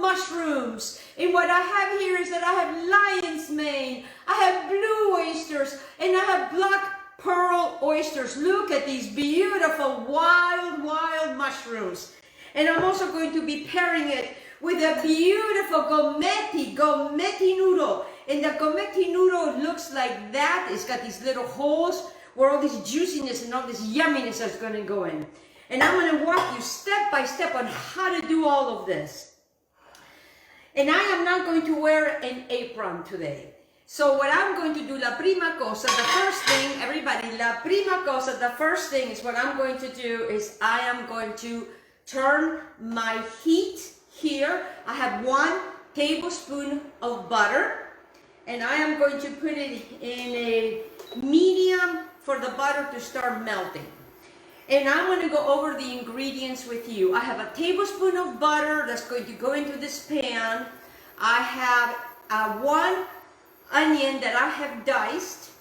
mushrooms. And what I have here is that I have lion's mane, I have blue oysters, and I have black pearl oysters. Look at these beautiful wild mushrooms. And I'm also going to be pairing it with a beautiful Gomiti noodle. And the Gomiti noodle looks like that. It's got these little holes where all this juiciness and all this yumminess is going to go in. And I'm going to walk you step by step on how to do all of this. And I am not going to wear an apron today. So what I'm going to do, la prima cosa, the first thing, everybody, la prima cosa, the first thing is what I'm going to do is I am going to turn my heat here. I have 1 tablespoon of butter. And I am going to put it in a medium for the butter to start melting. And I'm going to go over the ingredients with you. I have a tablespoon of butter that's going to go into this pan. I have 1 onion that I have diced.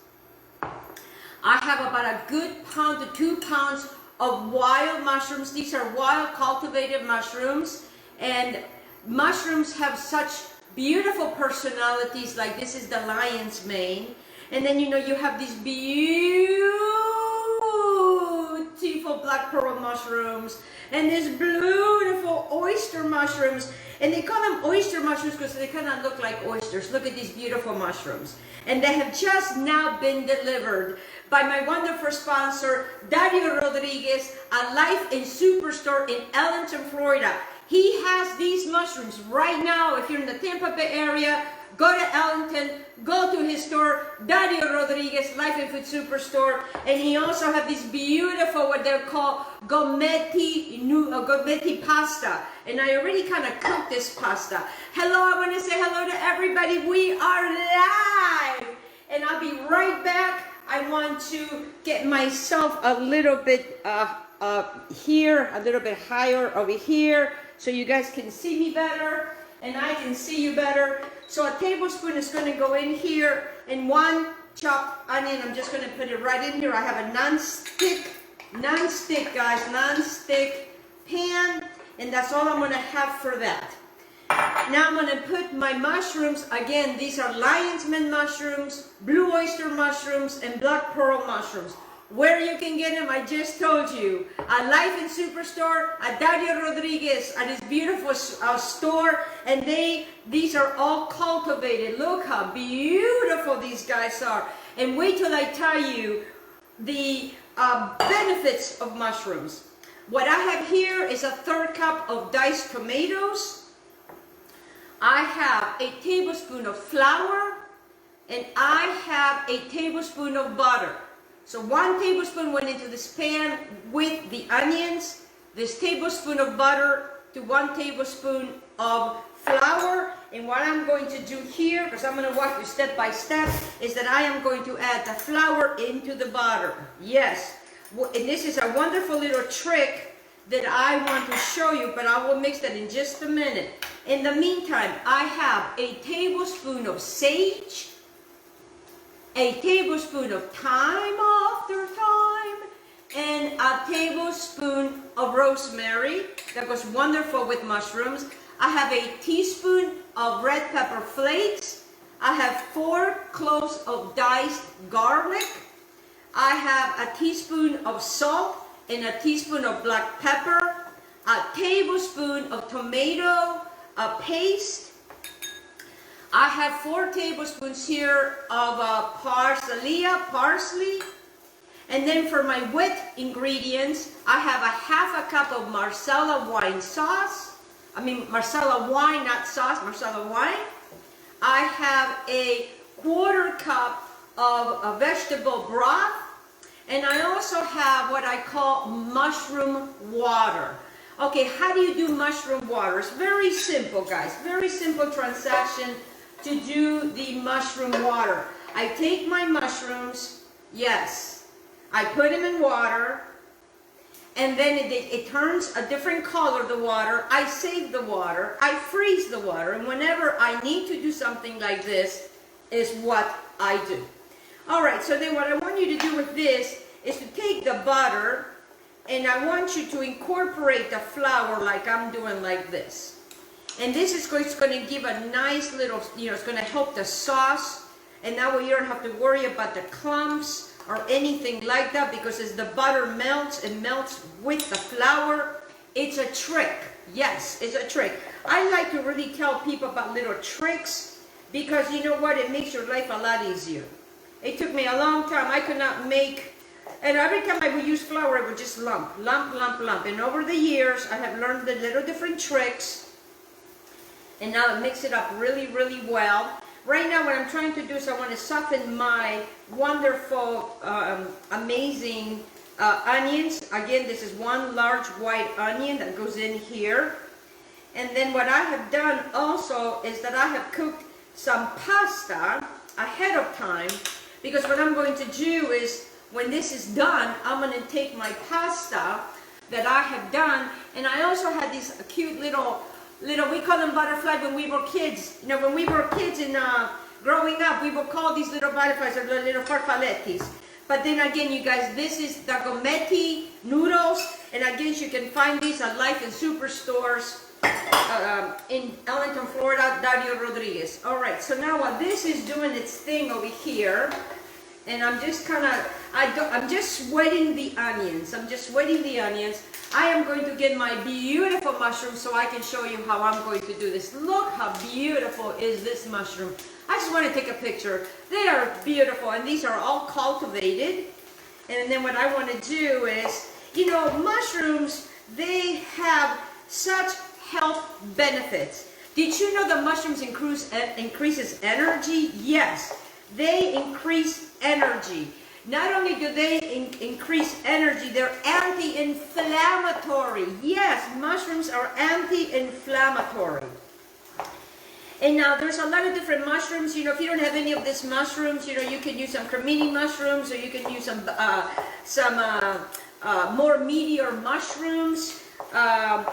I have about a good pound to 2 pounds of wild mushrooms. These are wild cultivated mushrooms. And mushrooms have such beautiful personalities, like this is the lion's mane. And then you have these beautiful black pearl mushrooms and these beautiful oyster mushrooms. And they call them oyster mushrooms because they kind of look like oysters. Look at these beautiful mushrooms. And they have just now been delivered by my wonderful sponsor, Dario Rodriguez, a Life and Superstore in Ellenton, Florida. He has these mushrooms right now. If you're in the Tampa Bay area, go to Ellenton, go to his store, Dario Rodriguez, Life and Food Superstore. And he also have these beautiful, what they're called, Gomiti pasta. And I already kind of cooked this pasta. Hello, I want to say hello to everybody. We are live. And I'll be right back. I want to get myself a little bit here, a little bit higher over here, so you guys can see me better and I can see you better. So a tablespoon is going to go in here, and 1 chopped onion, I'm just going to put it right in here. I have a non-stick guys, non-stick pan, and that's all I'm going to have for that. Now I'm going to put my mushrooms, again, these are lion's mane mushrooms, blue oyster mushrooms, and black pearl mushrooms. Where you can get them, I just told you. At Life and Superstore, at Dario Rodriguez, at his beautiful store. And these are all cultivated. Look how beautiful these guys are. And wait till I tell you the benefits of mushrooms. What I have here is a 1/3 cup of diced tomatoes. I have a tablespoon of flour. And I have a tablespoon of butter. So 1 tablespoon went into this pan with the onions, this tablespoon of butter to 1 tablespoon of flour. And what I'm going to do here, because I'm going to walk you step by step, is that I am going to add the flour into the butter. Yes, and this is a wonderful little trick that I want to show you, but I will mix that in just a minute. In the meantime, I have a tablespoon of sage, a tablespoon of thyme after thyme, and a tablespoon of rosemary. That goes wonderful with mushrooms. I have a teaspoon of red pepper flakes. I have 4 cloves of diced garlic. I have a teaspoon of salt and a teaspoon of black pepper, a tablespoon of tomato paste. I have 4 tablespoons here of parsley. And then for my wet ingredients, I have a 1/2 cup of Marsala wine sauce. Marsala wine, not sauce, Marsala wine. I have a 1/4 cup of vegetable broth. And I also have what I call mushroom water. Okay, how do you do mushroom water? It's very simple, guys. Very simple transaction to do the mushroom water. I take my mushrooms, yes, I put them in water, and then it turns a different color, the water. I save the water, I freeze the water, and whenever I need to do something like this is what I do. All right, so then what I want you to do with this is to take the butter, and I want you to incorporate the flour like I'm doing like this. And this is going to give a nice little, it's going to help the sauce. And that way you don't have to worry about the clumps or anything like that, because as the butter melts, it melts with the flour. It's a trick. Yes, it's a trick. I like to really tell people about little tricks, because you know what? It makes your life a lot easier. It took me a long time. I could not make, and every time I would use flour, it would just lump. And over the years, I have learned the little different tricks, and now I mix it up really, really well. Right now, what I'm trying to do is I want to soften my wonderful, amazing onions. Again, this is one large white onion that goes in here. And then what I have done also is that I have cooked some pasta ahead of time, because what I'm going to do is, when this is done, I'm going to take my pasta that I have done, and I also had these cute little, we call them butterfly when we were kids. You know, when we were kids and growing up, we would call these little butterflies or little farfallettis. But then again, you guys, this is the Gomiti noodles, and again, you can find these at Life and Superstores in Ellenton, Florida. Dario Rodriguez. All right, so now while this is doing its thing over here, and I'm just I'm just sweating the onions. I am going to get my beautiful mushrooms so I can show you how I'm going to do this. Look how beautiful is this mushroom. I just want to take a picture. They are beautiful, and these are all cultivated. And then what I want to do is, mushrooms, they have such health benefits. Did you know that mushrooms increases energy? Yes, they increase energy. Not only do they increase energy, they're anti-inflammatory. Yes, mushrooms are anti-inflammatory. And now there's a lot of different mushrooms. If you don't have any of these mushrooms, you can use some cremini mushrooms, or you can use some more meatier mushrooms. A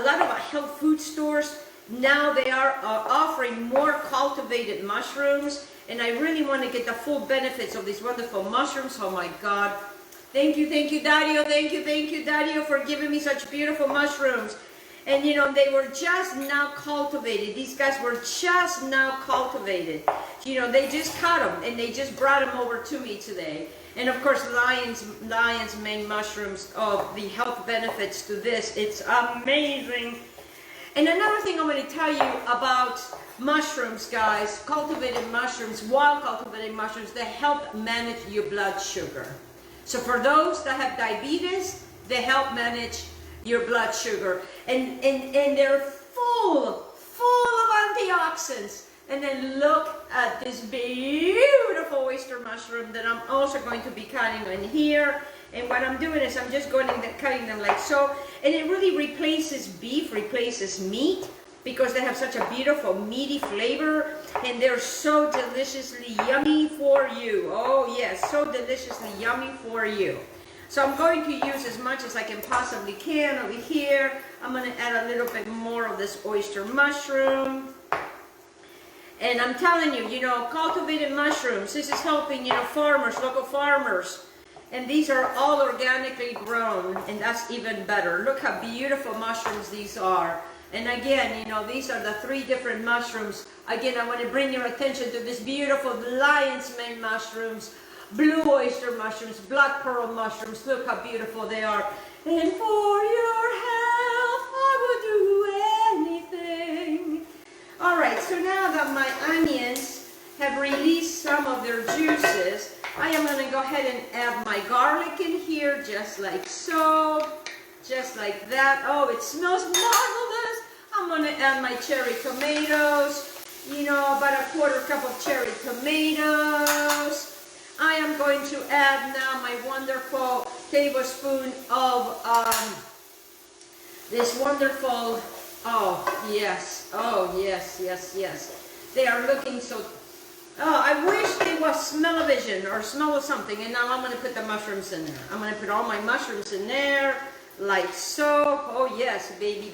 lot of health food stores now, they are offering more cultivated mushrooms, and I really want to get the full benefits of these wonderful mushrooms. Oh my God. Thank you, Dario. Thank you, Dario, for giving me such beautiful mushrooms. And they were just now cultivated. These guys were just now cultivated. They just caught them, and they just brought them over to me today. And of course, Lion's Mane mushrooms, the health benefits to this, it's amazing. And another thing I'm going to tell you about mushrooms, guys, cultivated mushrooms, wild cultivated mushrooms, they help manage your blood sugar. So for those that have diabetes, they help manage your blood sugar. And they're full of antioxidants. And then look at this beautiful oyster mushroom that I'm also going to be cutting in here. And what I'm doing is I'm just going and cutting them like so. And it really replaces beef, replaces meat, because they have such a beautiful meaty flavor. And they're so deliciously yummy for you. Oh yes, so deliciously yummy for you. So I'm going to use as much as I can possibly can over here. I'm going to add a little bit more of this oyster mushroom. And I'm telling you, cultivated mushrooms, this is helping, farmers, local farmers. And these are all organically grown, and that's even better. Look how beautiful mushrooms these are. And again, these are the 3 different mushrooms. Again, I want to bring your attention to this beautiful Lion's Mane mushrooms, blue oyster mushrooms, black pearl mushrooms. Look how beautiful they are. And for your health, I will do anything. All right, so now that my onions have released some of their juices, I am going to go ahead and add my garlic in here, just like so, just like that. Oh, it smells marvelous. I'm going to add my cherry tomatoes, about a 1/4 cup of cherry tomatoes. I am going to add now my wonderful tablespoon of this wonderful, oh yes, they are looking so, I wish they was smell-o-vision or smell of something. And now I'm going to put the mushrooms in there. I'm going to put all my mushrooms in there like so. Oh yes, baby,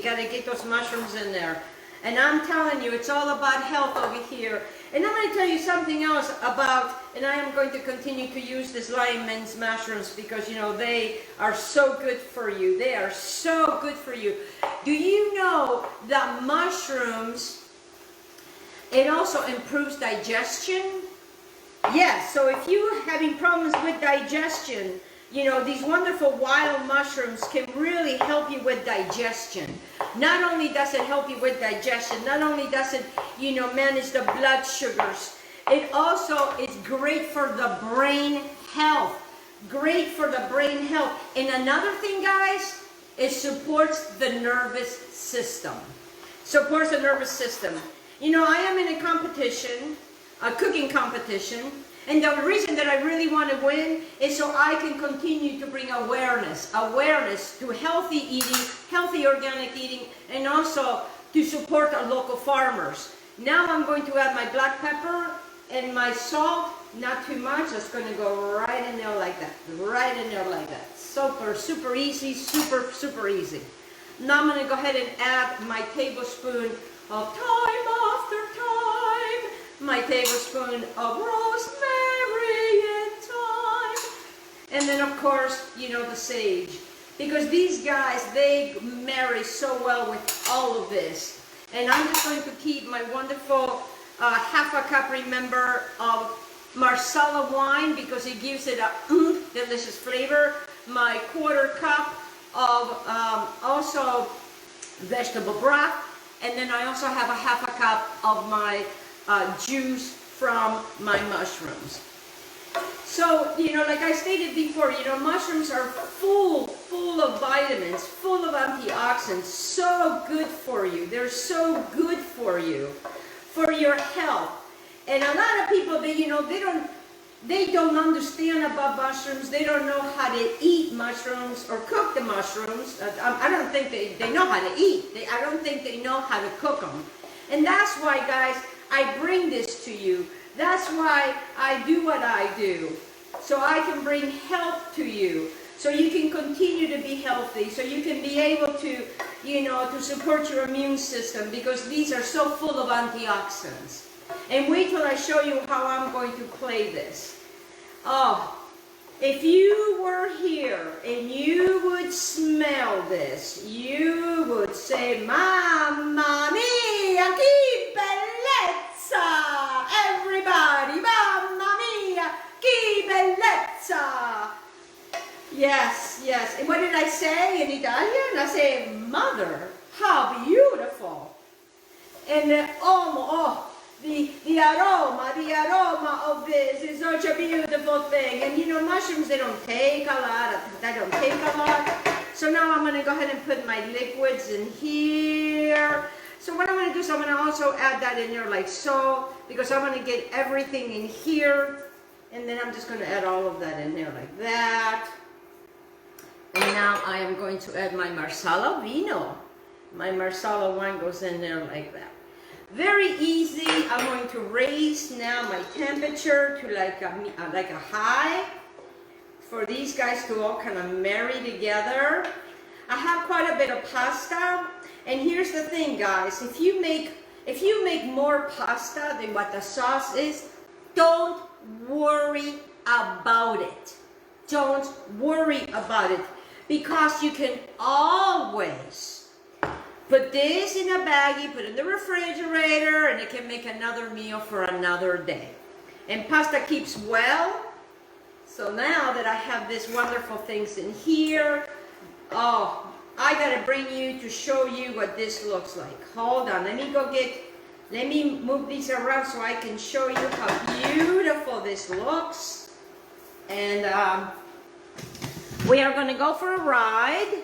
got to get those mushrooms in there. And I'm telling you, it's all about health over here. And I'm going to tell you something else about, and I am going to continue to use this lion's mushrooms because, you know, they are so good for you. They are so good for you. Do you know that mushrooms, it also improves digestion? Yes, so if you're having problems with digestion, you know, these wonderful wild mushrooms can really help you with digestion. Not only does it help you with digestion, not only does it, you know, manage the blood sugars, it also is great for the brain health. Great for the brain health. And another thing, guys, it supports the nervous system. Supports the nervous system. You know, I am in a competition, a cooking competition, and the reason that I really want to win is so I can continue to bring awareness to healthy eating, healthy organic eating, and also to support our local farmers. Now I'm going to add my black pepper and my salt, not too much. It's going to go right in there like that, right in there like that. Super easy, super easy. Now I'm going to go ahead and add my tablespoon of thyme after thyme, my tablespoon of rosemary and thyme, and then of course, you know, the sage, because these guys, they marry so well with all of this. And I'm just going to keep my wonderful half a cup, remember, of Marsala wine, because it gives it a delicious flavor. My quarter cup of also vegetable broth, and then I also have a half a cup of my juice from my mushrooms. So, you know, like I stated before, you know, mushrooms are full of vitamins, full of antioxidants, so good for you. They're so good for you, for your health. And a lot of people, you know, they don't understand about mushrooms. They don't know how to eat mushrooms or cook the mushrooms. I don't think they know how to eat. I don't think they know how to cook them. And that's why, guys, I bring this to you. That's why I do what I do. So I can bring health to you. So you can continue to be healthy. So you can be able to, you know, to support your immune system, because these are so full of antioxidants. And wait till I show you how I'm going to play this. Oh, if you were here and you would smell this, you would say, Mamma mia, che bellezza! Everybody, Mamma mia, che bellezza! Yes, yes. And what did I say in Italian? I say, Mother, how beautiful. And the aroma of this is such a beautiful thing. And you know, mushrooms, they don't take a lot. So now I'm going to go ahead and put my liquids in here. So what I'm going to do is I'm going to also add that in there like so, because I'm going to get everything in here. And then I'm just going to add all of that in there like that. And now I am going to add my Marsala vino. My Marsala wine goes in there like that. Very easy. I'm going to raise now my temperature to like a high for these guys to all kind of marry together. I have quite a bit of pasta, and here's the thing, guys. If you make more pasta than what the sauce is, don't worry about it. Don't worry about it, because you can always put this in a baggie, put it in the refrigerator, and it can make another meal for another day. And pasta keeps well. So now that I have these wonderful things in here, oh, I gotta bring you to show you what this looks like. Hold on, let me move these around so I can show you how beautiful this looks. And we are gonna go for a ride.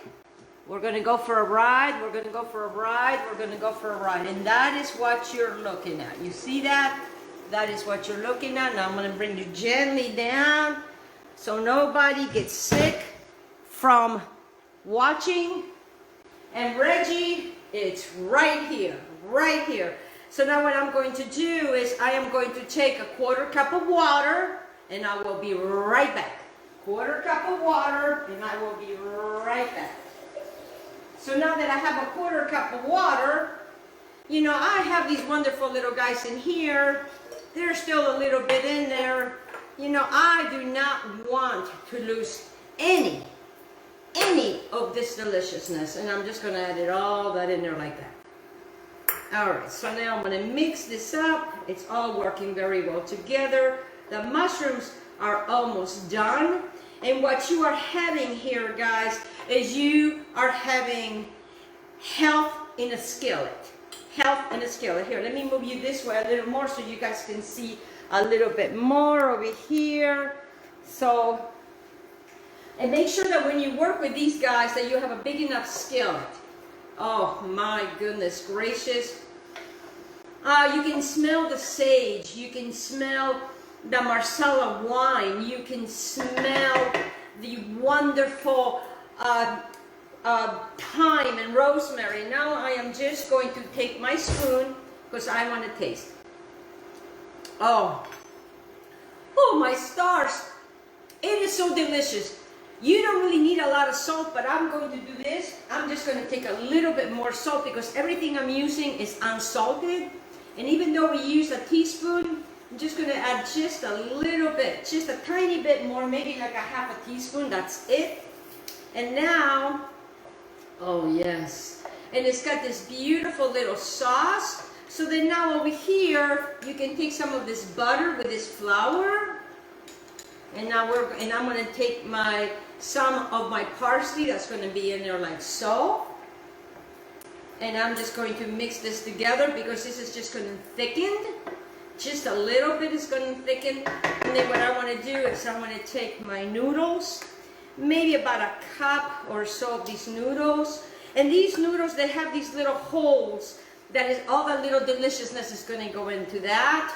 We're going to go for a ride, we're going to go for a ride, we're going to go for a ride. And that is what you're looking at. You see that? That is what you're looking at. Now I'm going to bring you gently down so nobody gets sick from watching. And Reggie, it's right here, right here. So now what I'm going to do is I am going to take a quarter cup of water, and I will be right back. Quarter cup of water, and I will be right back. So now that I have a quarter cup of water, You know, I have these wonderful little guys in here. There's still a little bit in there. You know, I do not want to lose any of this deliciousness. And I'm just going to add it all that in there like that. All right, so now I'm going to mix this up. It's all working very well together. The mushrooms are almost done. And what you are having here, guys, is you are having health in a skillet. Health in a skillet. Here, let me move you this way a little more so you guys can see a little bit more over here. So, and make sure that when you work with these guys that you have a big enough skillet. Oh my goodness gracious. You can smell the sage. You can smell the Marsala wine. You can smell the wonderful thyme and rosemary. Now I am just going to take my spoon because I want to taste. Oh my stars. It is so delicious. You don't really need a lot of salt, but I'm going to do this. I'm just going to take a little bit more salt because everything I'm using is unsalted. And even though we use a teaspoon, I'm just going to add just a little bit, just a tiny bit more, maybe like a half a teaspoon. That's it. And now, oh yes, and it's got this beautiful little sauce. So then now over here, you can take some of this butter with this flour. And now I'm going to take some of my parsley that's going to be in there like so. And I'm just going to mix this together because this is just going to thicken. Just a little bit is going to thicken. And then what I want to do is I'm going to take my noodles, maybe about a cup or so of these noodles. And these noodles, they have these little holes. That is all the little deliciousness is going to go into that.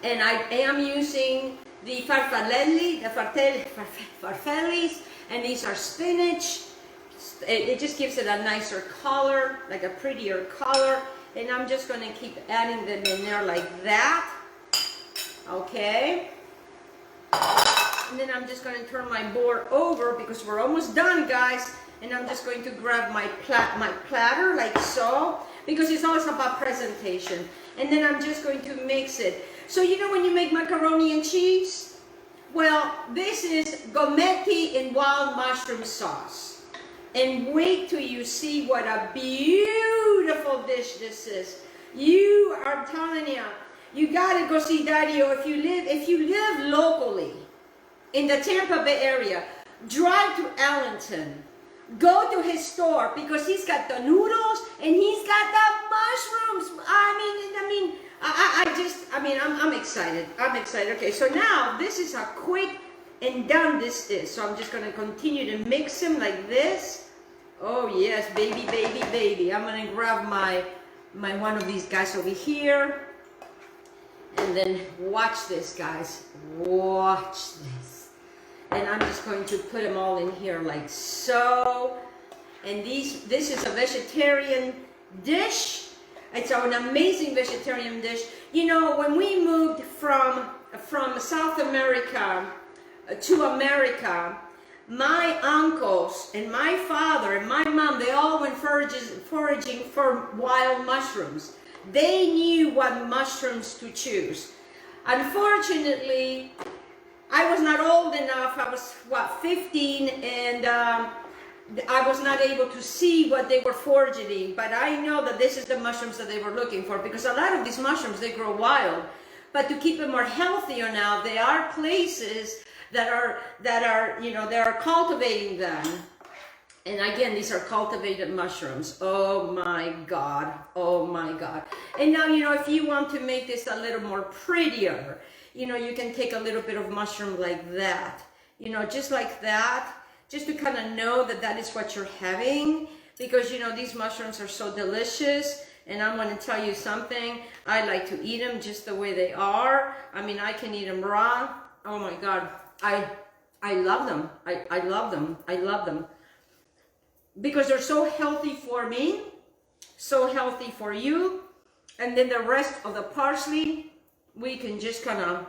And I am using the farfalle, farfallis, and these are spinach. It just gives it a nicer color, like a prettier color. And I'm just going to keep adding them in there like that. Okay. And then I'm just going to turn my board over because we're almost done, guys. And I'm just going to grab my platter like so, because it's always about presentation. And then I'm just going to mix it. So you know when you make macaroni and cheese? Well, this is Gomiti and wild mushroom sauce. And wait till you see what a beautiful dish this is. You are telling you gotta go see Dario if you live locally in the Tampa Bay area. Drive to Ellenton. Go to his store because he's got the noodles and he's got the mushrooms. I'm excited. I'm excited. Okay, so now this is how quick and done this is. So I'm just going to continue to mix them like this. Oh yes, baby, baby, baby. I'm going to grab my one of these guys over here. And then watch this, guys. Watch this. And I'm just going to put them all in here like so. And this is a vegetarian dish. It's an amazing vegetarian dish. You know, when we moved from South America to America, my uncles and my father and my mom, they all went foraging for wild mushrooms. They knew what mushrooms to choose. Unfortunately, I was not old enough. I was, 15, and I was not able to see what they were foraging. But I know that this is the mushrooms that they were looking for, because a lot of these mushrooms, they grow wild. But to keep them more healthier now, there are places that are cultivating them. And again, these are cultivated mushrooms. Oh my God. Oh my God. And now, if you want to make this a little more prettier, you can take a little bit of mushroom like that. Just like that. Just to kind of know that that is what you're having. Because, these mushrooms are so delicious. And I'm going to tell you something. I like to eat them just the way they are. I can eat them raw. Oh my God. I love them. I love them. I love them. Because they're so healthy for me, so healthy for you. And then the rest of the parsley, we can just kind of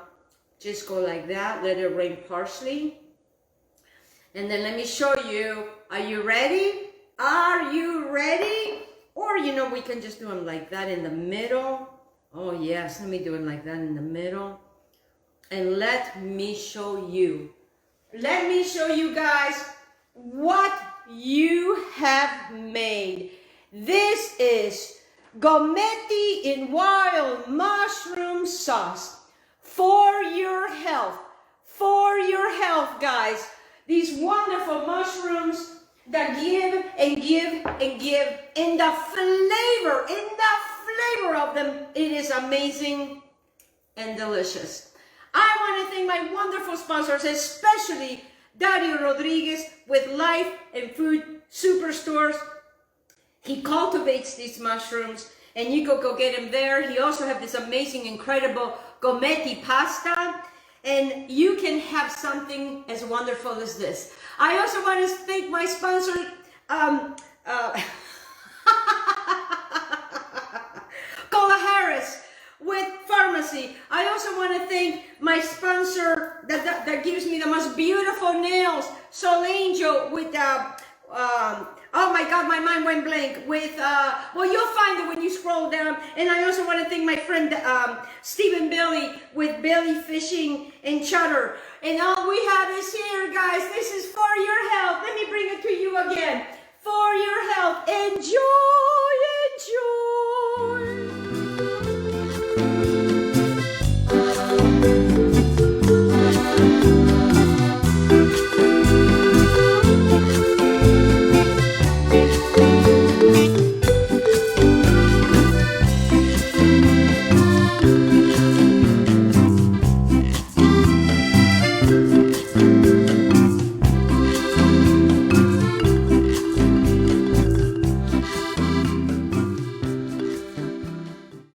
just go like that, let it rain parsley. And then let me show you, are you ready? Are you ready? Or, you know, we can just do them like that in the middle. Oh yes, let me do it like that in the middle. And let me show you. Let me show you guys what you have made. This is Gomiti in wild mushroom sauce for your health. For your health, guys. These wonderful mushrooms that give and give and give. And the flavor of them, it is amazing and delicious. I want to thank my wonderful sponsors, especially Dario Rodriguez with Life and Food Superstores. He cultivates these mushrooms, and you could go get him there. He also has this amazing, incredible Gomiti pasta, and you can have something as wonderful as this. I also want to thank my sponsor, with FARMASI. I also want to thank my sponsor that gives me the most beautiful nails, Solangel with oh my God, my mind went blank. With well, you'll find it when you scroll down. And I also want to thank my friend Stephen Billy with Billy Fishing and Chutter. And all we have is here, guys. This is for your health. Let me bring it to you again.